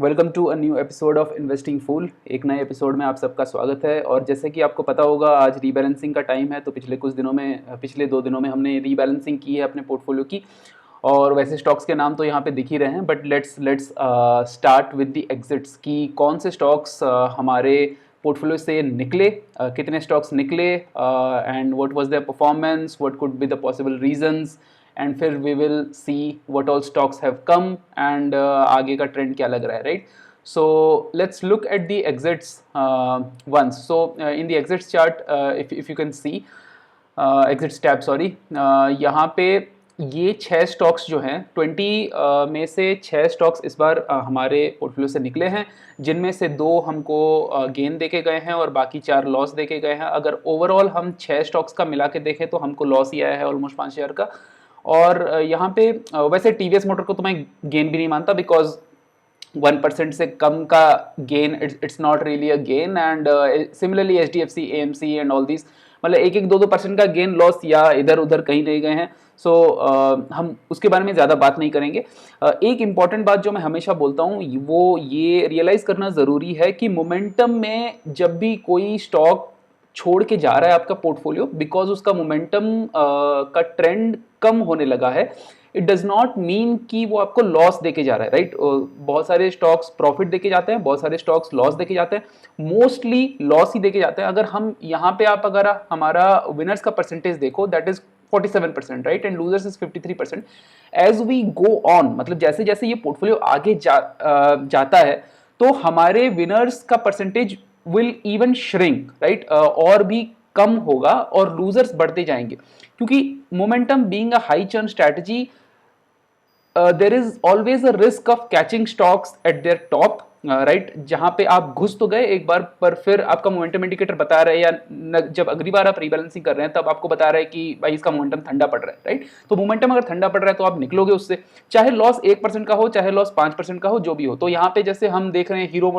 Welcome to a new episode of investing fool. एक नए episode में आप सबका स्वागत है। और जैसे कि आपको पता होगा, आज रीबैलेंसिंग का टाइम है। तो पिछले 2 दिनों में हमने रीबैलेंसिंग की है अपने पोर्टफोलियो की। और वैसे स्टॉक्स के नाम तो यहाँ पे दिख ही रहे हैं, but let's start with the exits की कौन से स्टॉक्स हमारे पोर्टफोलियो से निकले, कितने स्टॉक्स निकले, and what was their performance, what could be the possible reasons, and फिर we will see what all stocks have come and आगे का ट्रेंड क्या लग रहा है, right? So let's look at the exits once. So in the exits chart, if you can see, exits tab, sorry, यहाँ पे ये 6 स्टॉक्स जो हैं 20 में से 6 स्टॉक्स इस बार हमारे पोर्टफोलियो से निकले हैं, जिनमें से 2 हमको गेन देके गए हैं और बाकी 4 लॉस देके गए हैं। अगर ओवरऑल हम 6 स्टॉक्स का मिला के देखें तो हमको लॉस ही आया है ऑलमोस्ट 5 शेयर का। और यहाँ पे वैसे टीवीएस मोटर को तो मैं गेन भी नहीं मानता, बिकॉज 1% से कम का gain it's not really a gain. And similarly HDFC, AMC and all this, मतलब 1-2% का गेन लॉस या इधर उधर कहीं नहीं गए हैं। सो हम उसके बारे में ज़्यादा बात नहीं करेंगे। एक इम्पॉर्टेंट बात जो मैं हमेशा बोलता हूँ वो ये रियलाइज़ करना ज़रूरी है कि मोमेंटम में जब भी कोई स्टॉक छोड़ के जा रहा है आपका पोर्टफोलियो, बिकॉज उसका मोमेंटम का ट्रेंड कम होने लगा है, इट डज नॉट मीन कि वो आपको लॉस देके जा रहा है, राइट? बहुत सारे स्टॉक्स प्रॉफिट देके जाते हैं, बहुत सारे स्टॉक्स लॉस देके जाते हैं, मोस्टली लॉस ही देके जाते हैं। अगर हम यहाँ पे अगर हमारा विनर्स का परसेंटेज देखो, that is 47%, right? And losers is 53%। As we go on, मतलब जैसे जैसे ये पोर्टफोलियो आगे जाता है तो हमारे विनर्स का percentage will even shrink, right? और भी कम होगा और लूजर्स बढ़ते जाएंगे, क्योंकि momentum being a high churn strategy, there is always a risk of catching stocks at their top, right? जहां पे आप घुस तो गए एक बार, पर फिर आपका मोमेंटम इंडिकेटर बता रहा है, या जब अगली बार आप रीबैलेंसिंग कर रहे हैं तब आपको बता रहा है कि भाई इसका मोमेंटम ठंडा पड़ रहा है, राइट? तो मोमेंटम अगर ठंडा पड़ रहा है तो आप निकलोगे उससे, चाहे लॉस 1% का हो, चाहे लॉस 5% का हो, जो भी हो। तो यहाँ पे जैसे हम देख रहे हैं Hero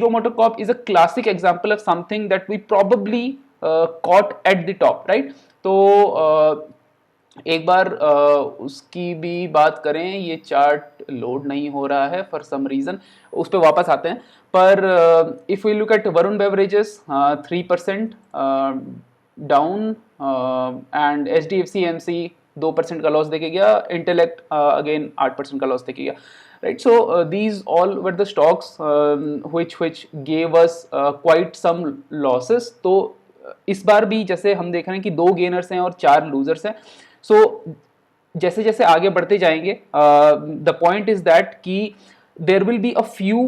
MotoCorp is a classic example of something that we probably caught at the top, right? तो एक बार उसकी भी बात करें, ये चार्ट लोड नहीं हो रहा है फॉर सम रीज़न, उस पर वापस आते हैं। पर if we look at Varun beverages, 3% down, and HDFC AMC 2% का लॉस देके गया, इंटेलेक्ट अगेन 8% का लॉस देके गया, right? So these all were the stocks which gave us quite some losses. तो इस बार भी जैसे हम देख रहे हैं कि 2 गेनर्स हैं और 4 लूजर्स हैं। सो जैसे जैसे आगे बढ़ते जाएंगे, द पॉइंट इज दैट कि there will be a few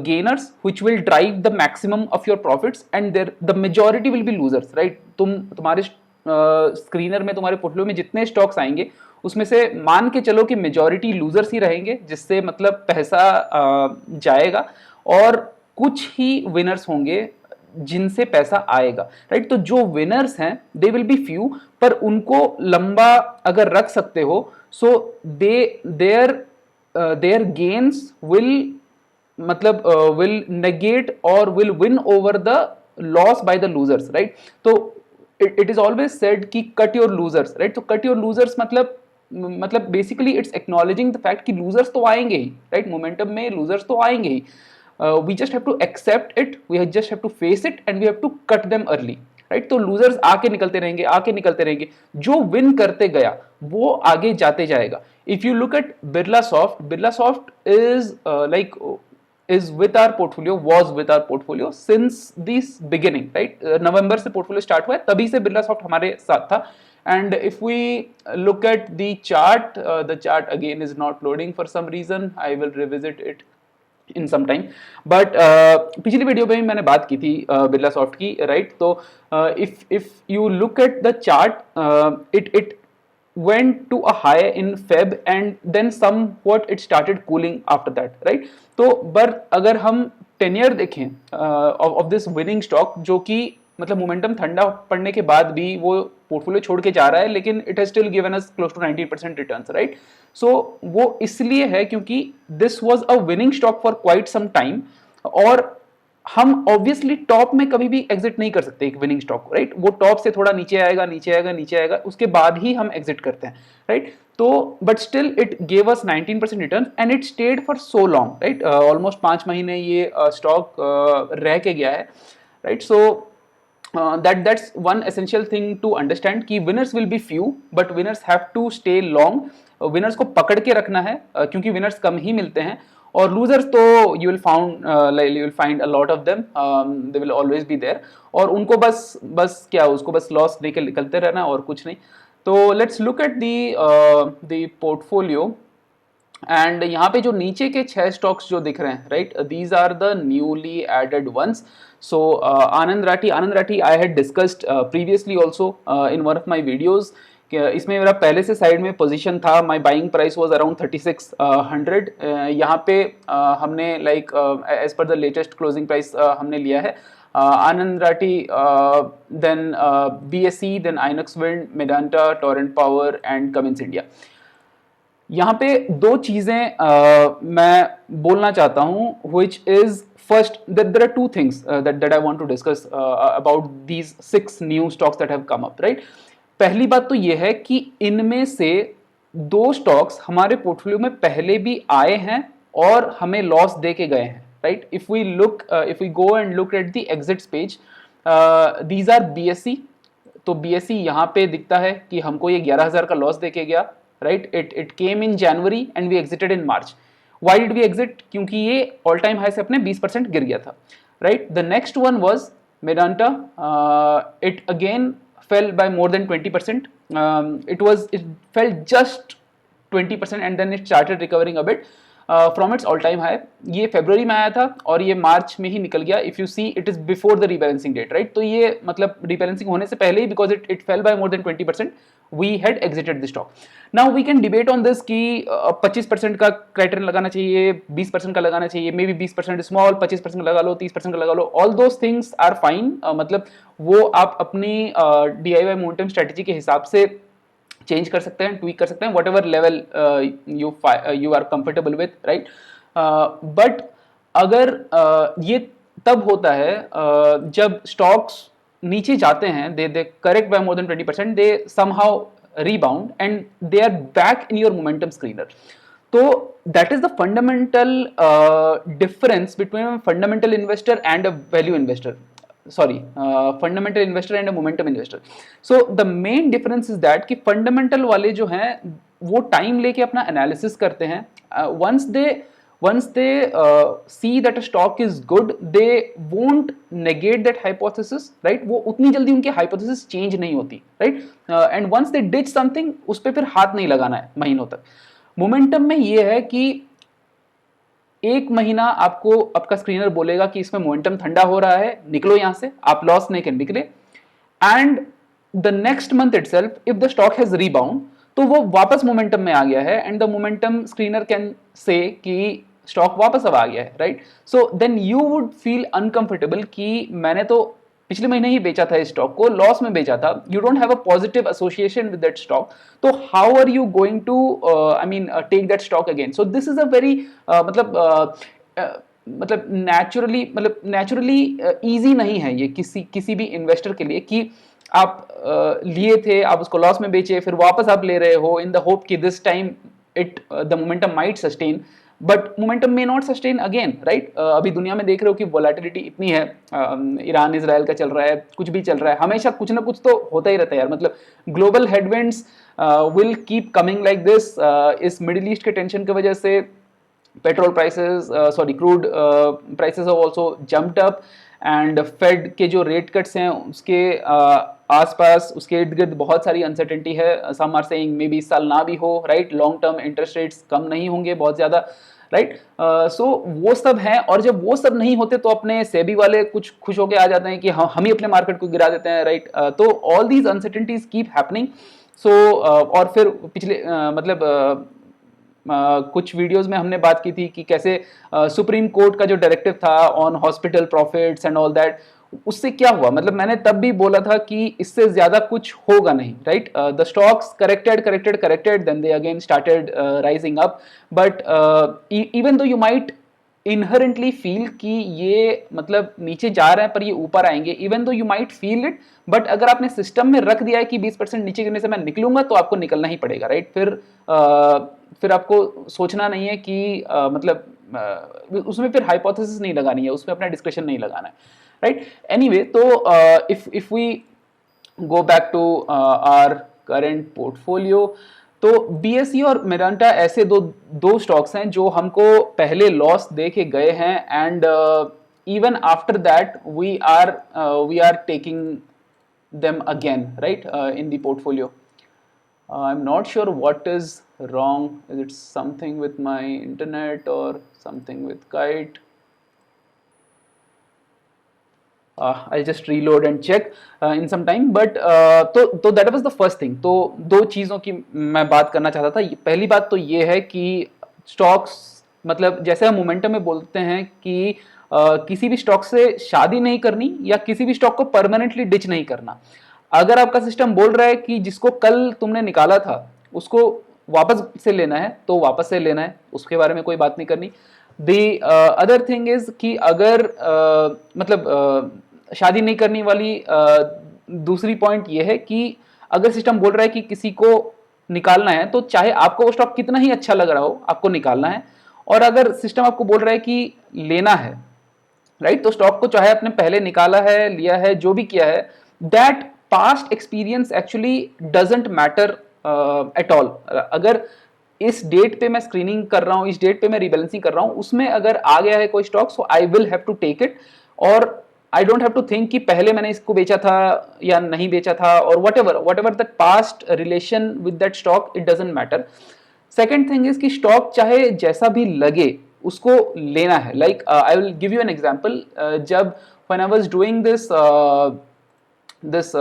gainers which will drive the maximum of your profits, and there the majority will be losers, right? तुम्हारे स्क्रीनर में, तुम्हारे पोर्टफोलियो में जितने स्टॉक्स आएंगे उसमें से मान के चलो कि मेजॉरिटी लूजर्स ही रहेंगे, जिससे मतलब पैसा जाएगा, और कुछ ही विनर्स होंगे जिनसे पैसा आएगा, राइट? तो जो विनर्स हैं दे विल बी फ्यू, पर उनको लंबा अगर रख सकते हो, सो देयर गेन्स विल, मतलब विल नेगेट और will win over the loss by the losers, right? तो इट इज ऑलवेज सेड कि कट योर लूजर्स, राइट? तो कट योर लूजर्स मतलब basically it's acknowledging the fact कि losers तो आएंगे ही, right? Momentum में लूजर्स तो आएंगे ही। We just have to accept it, we just have to face it, and we have to cut them early, right? तो losers आके निकलते रहेंगे, जो win करते गया वो आगे जाते जाएगा। If you look at Birla Soft is is with our portfolio, was with our portfolio since this beginning, right? नवंबर से portfolio start हुआ है, तभी से Birla Soft हमारे साथ था। And if we look at the chart again is not loading for some reason. I will revisit it in some time, but पिछली video में मैंने बात की थी बिरला सॉफ्ट की, राइट? तो if you look at the chart, it went to a high in Feb and then somewhat it started cooling after that, right? तो पर अगर हम 10 year देखें of this winning stock, जो कि मतलब मोमेंटम ठंडा पड़ने के बाद भी वो पोर्टफोलियो छोड़ के जा रहा है, लेकिन it has still given us close to 19% returns, right? So वो इसलिए है क्योंकि this was a winning stock for quite some time, और हम ऑब्वियसली टॉप में कभी भी एग्जिट नहीं कर सकते एक विनिंग स्टॉक को, राइट। वो टॉप से थोड़ा नीचे आएगा, नीचे आएगा, नीचे आएगा, उसके बाद ही हम एग्जिट करते हैं, राइट। तो but still it gave us 19% return and it stayed for so long, right. Almost 5 महीने ये स्टॉक रह के गया है, right. So that's one essential thing to understand कि winners will be few but winners have to stay long. winners को पकड़ के रखना है क्योंकि winners कम ही मिलते हैं, और losers तो you will find a lot of them, they will always be there, और उनको बस क्या, उसको बस लॉस लेके निकलते रहना और कुछ नहीं। तो let's look at the portfolio, and यहाँ पे जो नीचे के 6 स्टॉक्स जो दिख रहे हैं, right, these are the newly added ones. So Anand Rathi I had discussed previously also in one of my videos. इसमें मेरा पहले से साइड में पोजीशन था, my buying price was around 3600। यहाँ पे हमने like as per the latest closing price हमने लिया है Anand Rathi, then BSE, then Inox Wind, Medanta, Torrent Power and Cummins India. यहाँ पे दो चीजें मैं बोलना चाहता हूँ, which is first that there are two things that I want to discuss about these 6 new stocks that have come up, right? पहली बात तो ये है कि इनमें से 2 स्टॉक्स हमारे पोर्टफोलियो में पहले भी आए हैं और हमें लॉस दे के गए हैं, right. If we go and look at the exits page, these are BSE। तो BSE यहाँ पे दिखता है कि हमको ये 11,000 का लॉस दे के गया, right? It came in January and we exited in March. Why did we exit? क्योंकि ये all time high से अपने 20% गिर गया था, right? The next one was Medanta. It again fell by more than 20%. It fell just 20% and then it started recovering a bit from its all time high. ये फरवरी में आया था और ये मार्च में ही निकल गया. If you see, it is before the rebalancing date, right? तो ये मतलब rebalancing होने से पहले ही, because it fell by more than 20%, we had exited the stock. Now we can debate on this कि 25% का क्राइटेरियन लगाना चाहिए, 20% का लगाना चाहिए, मे बी 20% स्मॉल, 25% लगा लो, 30% का लगा लो, all those things are fine. मतलब वो आप अपनी DIY मोमेंटम स्ट्रेटेजी के हिसाब से चेंज कर सकते हैं, ट्वीक कर सकते हैं, whatever level you are comfortable with, right. But अगर ये तब होता है जब स्टॉक्स नीचे जाते हैं, they correct by more than 20%, they somehow rebound and they are back in your momentum screener. So that is the fundamental difference between a fundamental investor and a value investor. Fundamental investor and a momentum investor. So the main difference is that कि fundamental वाले जो हैं वो time लेके अपना analysis करते हैं. Once they see that a stock is good, they won't negate that hypothesis, right? वो उतनी जल्दी उनकी hypothesis change नहीं होती, right? And once they ditch something, उस पे फिर हाथ नहीं लगाना है महीनों तक. मोमेंटम में ये है कि एक महीना आपको आपका स्क्रीनर बोलेगा कि इसमें मोमेंटम ठंडा हो रहा है, निकलो यहाँ से, आप लॉस नहीं कर निकले, and the next month itself if the stock has rebound, तो वो वापस मोमेंटम में आ गया है, and the momentum screener can say कि स्टॉक वापस अब आ गया है, right. So then you would feel uncomfortable कि मैंने तो पिछले महीने ही बेचा था इस स्टॉक को, लॉस में बेचा था, you don't have a positive association with that stock, तो how are you going to take that stock again. So this is a very मतलब नेचुरली ईजी नहीं है ये किसी भी इन्वेस्टर के लिए कि आप लिए थे, आप उसको लॉस में बेचे, फिर वापस आप ले रहे हो इन द होप कि this time the momentum might sustain, but momentum may not sustain again, right. अभी दुनिया में देख रहे हो कि वोलेटिलिटी इतनी है, ईरान इजराइल का चल रहा है, कुछ भी चल रहा है, हमेशा कुछ ना कुछ तो होता ही रहता है यार। मतलब global headwinds will keep coming like this. इस मिडिल ईस्ट के टेंशन की वजह से petrol prices crude prices have also jumped up, and Fed के जो रेट कट्स हैं उसके आसपास, उसके इर्द गिर्द बहुत सारी अनसर्टेनिटी है। Some are saying maybe इस साल ना भी हो, right. Long term interest rates कम नहीं होंगे बहुत ज़्यादा, राइट। सो वो सब हैं, और जब वो सब नहीं होते तो अपने सेबी वाले कुछ खुश होकर आ जाते हैं कि हम ही अपने मार्केट को गिरा देते हैं, राइट। तो all these uncertainties keep happening. So और फिर पिछले कुछ वीडियोस में हमने बात की थी कि कैसे सुप्रीम कोर्ट का जो डायरेक्टिव था on hospital profits and all that, उससे क्या हुआ। मतलब मैंने तब भी बोला था कि इससे ज्यादा कुछ होगा नहीं, right. The stocks corrected then they again started rising up, but even though you might inherently feel कि ये मतलब नीचे जा रहे हैं पर ये ऊपर आएंगे, even though you might feel it, but अगर आपने सिस्टम में रख दिया है कि 20% नीचे गिरने से मैं निकलूंगा, तो आपको निकलना ही पड़ेगा, राइट। फिर आपको सोचना नहीं है कि मतलब उसमें फिर हाइपोथेसिस नहीं लगानी है, उसमें अपना डिस्कशन नहीं लगाना है, राइट। एनीवे, तो if we go back to our current portfolio, तो बीएसई और मेरांटा ऐसे दो दो स्टॉक्स हैं जो हमको पहले लॉस दे के गए हैं, and even after that we are taking them again, right, in the portfolio. I'm not sure what is wrong. Is it something with my internet or something with Kite? I'll just reload and check in some time. But तो that was the first thing. तो दो चीज़ों की मैं बात करना चाहता था। पहली बात तो ये है कि स्टॉक्स, मतलब जैसे हम मोमेंटम में बोलते हैं कि किसी भी स्टॉक से शादी नहीं करनी या किसी भी स्टॉक को परमानेंटली डिच नहीं करना। अगर आपका सिस्टम बोल रहा है कि जिसको कल तुमने निकाला था उसको वापस से लेना है, तो वापस से लेना है, उसके बारे में कोई बात नहीं करनी। दी अदर थिंग इज कि अगर शादी नहीं करने वाली दूसरी पॉइंट ये है कि अगर सिस्टम बोल रहा है कि किसी को निकालना है, तो चाहे आपको वो स्टॉक कितना ही अच्छा लग रहा हो, आपको निकालना है। और अगर सिस्टम आपको बोल रहा है कि लेना है, राइट, तो स्टॉक को चाहे आपने पहले निकाला है, लिया है, जो भी किया है, that past experience actually doesn't matter at all. अगर इस डेट पे मैं स्क्रीनिंग कर रहा हूँ, इस डेट पे मैं रीबैलेंसिंग कर रहा हूँ, उसमें अगर आ गया है कोई stock, so I will have to take it, और I don't have to think कि पहले मैंने इसको बेचा था या नहीं बेचा था, और whatever that past relation with that stock, it doesn't matter. Second thing is कि स्टॉक चाहे जैसा भी लगे उसको लेना है। Like I will give you an example. जब when I was doing this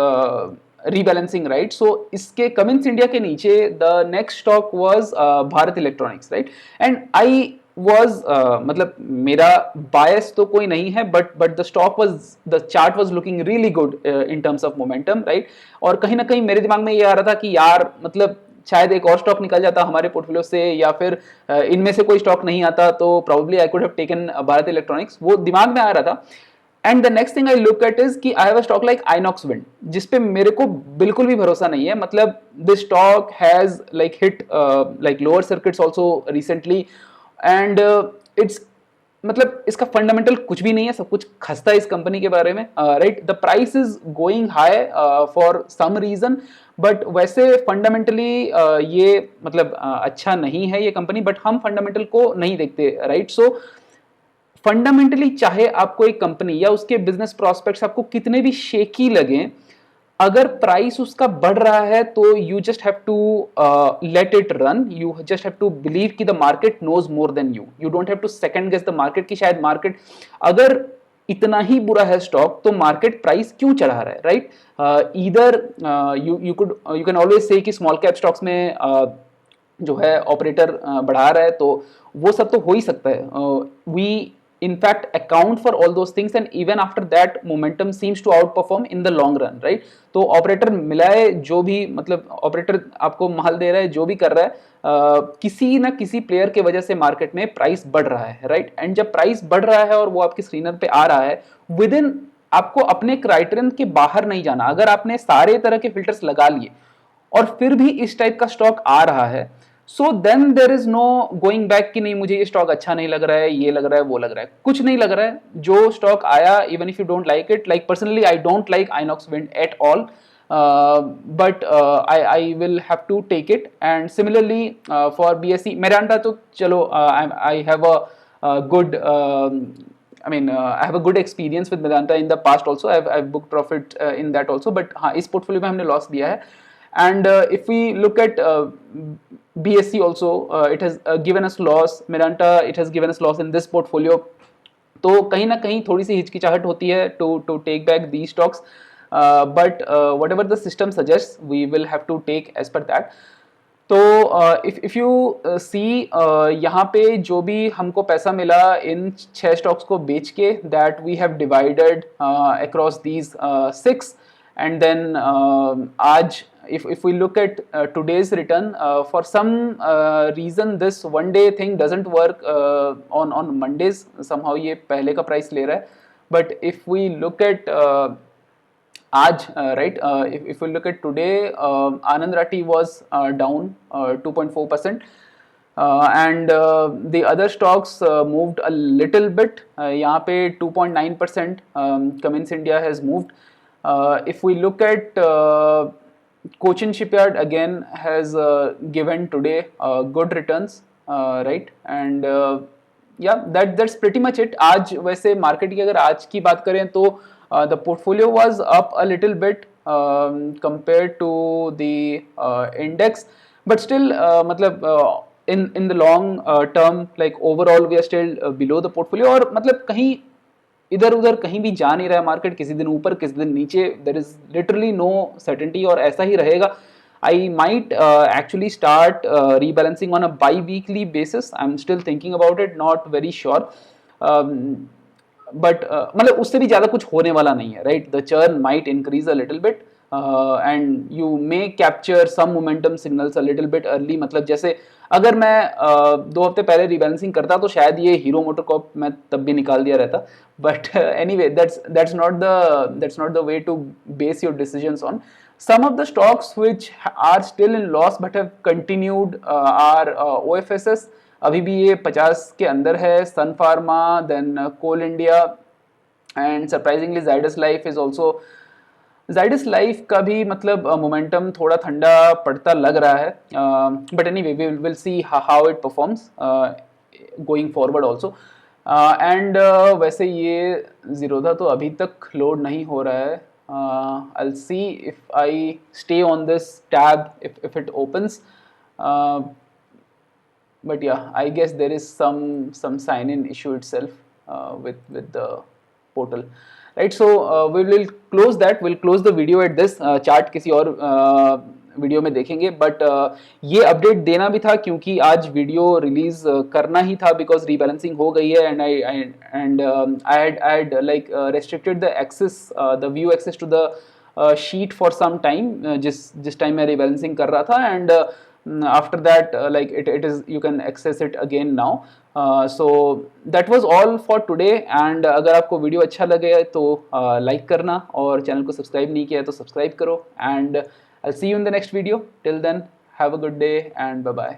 rebalancing, right, so इसके कमिंस इंडिया के नीचे the next stock was Bharat Electronics, right, and I was मतलब मेरा बायस तो कोई नहीं है, but the stock was, the chart was looking really good in terms of momentum, right. और कहीं ना कहीं मेरे दिमाग में ये आ रहा था कि यार मतलब शायद एक और स्टॉक निकल जाता हमारे पोर्टफोलियो से, या फिर इनमें से कोई स्टॉक नहीं आता, तो probably I could have taken Bharat Electronics, वो दिमाग में आ रहा था। And the next thing I look at is कि I have a stock like Inox Wind, जिसपे मेरे को बिल्कुल भी भरोसा नहीं है। मतलब this stock has like hit like lower circuits also recently, and it's मतलब इसका फंडामेंटल कुछ भी नहीं है, सब कुछ खस्ता है इस कंपनी के बारे में, right. The price is going high for some reason, but वैसे फंडामेंटली ये मतलब अच्छा नहीं है ये कंपनी, बट हम फंडामेंटल को नहीं देखते, राइट। सो फंडामेंटली चाहे आपको एक कंपनी या उसके बिजनेस प्रोस्पेक्ट्स आपको कितने भी शेकी लगे, अगर प्राइस उसका बढ़ रहा है तो you just have to let it run, you just have to believe कि the market knows more than you, you don't have to second guess the market कि शायद मार्केट अगर इतना ही बुरा है स्टॉक तो मार्केट प्राइस क्यों चढ़ा रहा है, right. Either you can always say कि स्मॉल कैप स्टॉक्स में जो है ऑपरेटर बढ़ा रहा है, तो वो सब तो हो ही सकता है। We in fact account for all those things, and even after that momentum seems to outperform in the long run, right। तो ऑपरेटर मिलाए जो भी, मतलब ऑपरेटर आपको माल दे रहा है, जो भी कर रहा है, किसी ना किसी प्लेयर के वजह से मार्केट में प्राइस बढ़ रहा है, राइट। एंड जब प्राइस बढ़ रहा है और वो आपके स्क्रीनर पे आ रहा है, विद इन आपको अपने क्राइटेरियन के बाहर नहीं जाना। अगर आपने सारे तरह के फिल्टर्स लगा लिए और फिर भी इस टाइप का स्टॉक आ रहा है, so then there is no going back कि नहीं मुझे ये स्टॉक अच्छा नहीं लग रहा है, ये लग रहा है, वो लग रहा है, कुछ नहीं लग रहा है। जो स्टॉक आया, even if you don't like it, like personally I don't like Inox Wind at all, but I will have to take it. And similarly for BSE Medanta, तो चलो I have a good I mean, I have a good experience with Medanta in the past also. I've booked profit in that also. But हाँ, इस portfolio में हमने loss दिया है. And if we look at BSC also, it has given us loss. Medanta, it has given us loss in this portfolio. तो कहीं ना कहीं थोड़ी सी हिचकिचाहट होती है to take back these stocks. But whatever the system suggests, we will have to take as per that. तो if you see यहाँ पे जो भी हमको पैसा मिला इन 6 स्टॉक्स को बेच के, that we have divided across these 6, and then आज if we look at today's return, for some reason this one day thing doesn't work on Mondays. Somehow ये पहले का price ले रहा है. But if we look at आज, right, if we look at today, Anand Rathi was down 2.4%. And the other stocks moved a little bit. यहाँ पे 2.9% Cummins India has moved. If we look at Cochin Shipyard, again has given today good returns, right? And yeah, that's pretty much it. आज वैसे market की अगर आज की बात करें तो the portfolio was up a little bit compared to the index, but still मतलब in the long term, like overall we are still below the portfolio. और मतलब कहीं इधर उधर कहीं भी जा नहीं रहा है मार्केट, किसी दिन ऊपर किसी दिन नीचे, there is literally no certainty, और ऐसा ही रहेगा. I might actually start rebalancing on a bi-weekly basis. I'm still thinking about it, not very sure. But मतलब उससे भी ज़्यादा कुछ होने वाला नहीं है, right? The churn might increase a little bit, and you may capture some momentum signals a little bit early. मतलब जैसे अगर मैं 2 हफ्ते पहले रीबैलेंसिंग करता तो शायद ये हीरो मोटोकॉर्प मैं तब भी निकाल दिया रहता. But anyway, that's not the way to base your decisions on. Some of the stocks which are still in loss but have continued are OFSS. अभी भी ये 50 के अंदर है. Sun Pharma, then Coal India, and surprisingly Zydus Life is also. Zydus Life का भी मतलब momentum थोड़ा ठंडा पड़ता लग रहा है. But anyway, we will see how it performs going forward also. And वैसे ये Zerodha तो अभी तक लोड नहीं हो रहा है. I'll see if I stay on this tab if it opens. But yeah, I guess there is some sign-in issue itself with the portal, right? So we will close that. We'll close the video at this. Chart किसी और video में देखेंगे. But ये update देना भी था क्योंकि आज वीडियो रिलीज करना ही था बिकॉज रीबैलेंसिंग हो गई है. And I had like restricted the access, the view access to the sheet for some time जिस टाइम मैं रीबैलेंसिंग कर रहा था. And after that like it is, you can access it again now. So that was all for today. And अगर आपको video अच्छा लगे तो लाइक करना, और चैनल को सब्सक्राइब नहीं किया है तो सब्सक्राइब करो. And I'll see you in the next video. Till then, have a good day and bye bye.